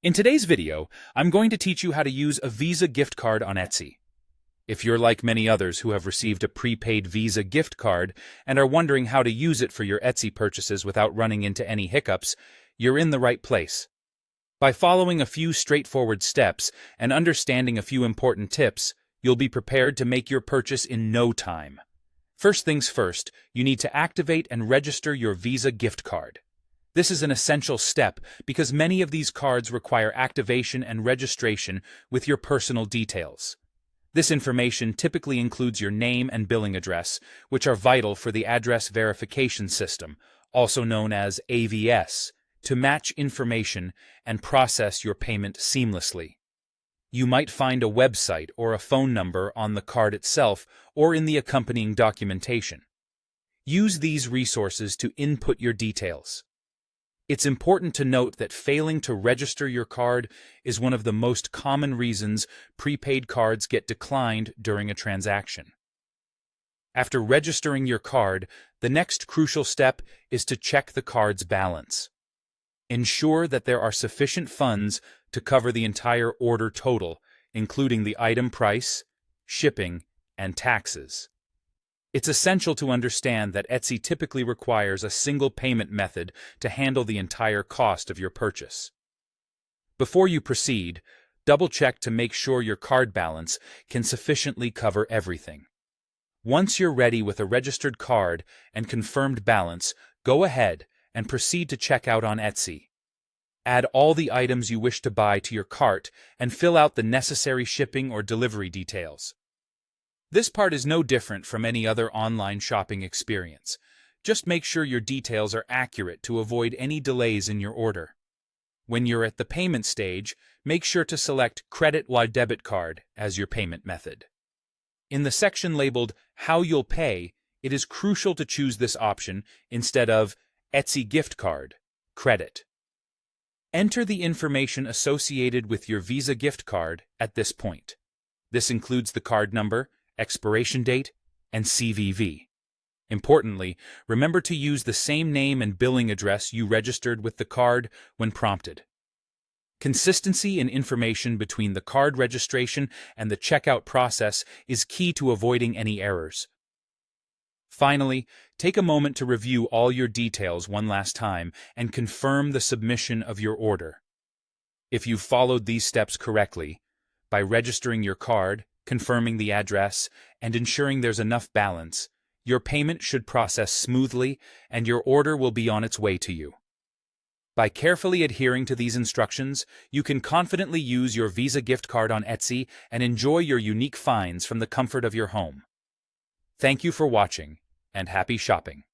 In today's video, I'm going to teach you how to use a Visa gift card on Etsy. If you're like many others who have received a prepaid Visa gift card and are wondering how to use it for your Etsy purchases without running into any hiccups, you're in the right place. By following a few straightforward steps and understanding a few important tips, you'll be prepared to make your purchase in no time. First things first, you need to activate and register your Visa gift card. This is an essential step because many of these cards require activation and registration with your personal details. This information typically includes your name and billing address, which are vital for the address verification system, also known as AVS, to match information and process your payment seamlessly. You might find a website or a phone number on the card itself or in the accompanying documentation. Use these resources to input your details. It's important to note that failing to register your card is one of the most common reasons prepaid cards get declined during a transaction. After registering your card, the next crucial step is to check the card's balance. Ensure that there are sufficient funds to cover the entire order total, including the item price, shipping, and taxes. It's essential to understand that Etsy typically requires a single payment method to handle the entire cost of your purchase. Before you proceed, double-check to make sure your card balance can sufficiently cover everything. Once you're ready with a registered card and confirmed balance, go ahead and proceed to check out on Etsy. Add all the items you wish to buy to your cart and fill out the necessary shipping or delivery details. This part is no different from any other online shopping experience. Just make sure your details are accurate to avoid any delays in your order. When you're at the payment stage, make sure to select Credit or Debit Card as your payment method. In the section labeled How You'll Pay, it is crucial to choose this option instead of Etsy Gift Card, Credit. Enter the information associated with your Visa gift card at this point. This includes the card number, expiration date, and CVV. Importantly, remember to use the same name and billing address you registered with the card when prompted. Consistency in information between the card registration and the checkout process is key to avoiding any errors. Finally, take a moment to review all your details one last time and confirm the submission of your order. If you've followed these steps correctly, by registering your card, confirming the address, and ensuring there's enough balance, your payment should process smoothly and your order will be on its way to you. By carefully adhering to these instructions, you can confidently use your Visa gift card on Etsy and enjoy your unique finds from the comfort of your home. Thank you for watching, and happy shopping.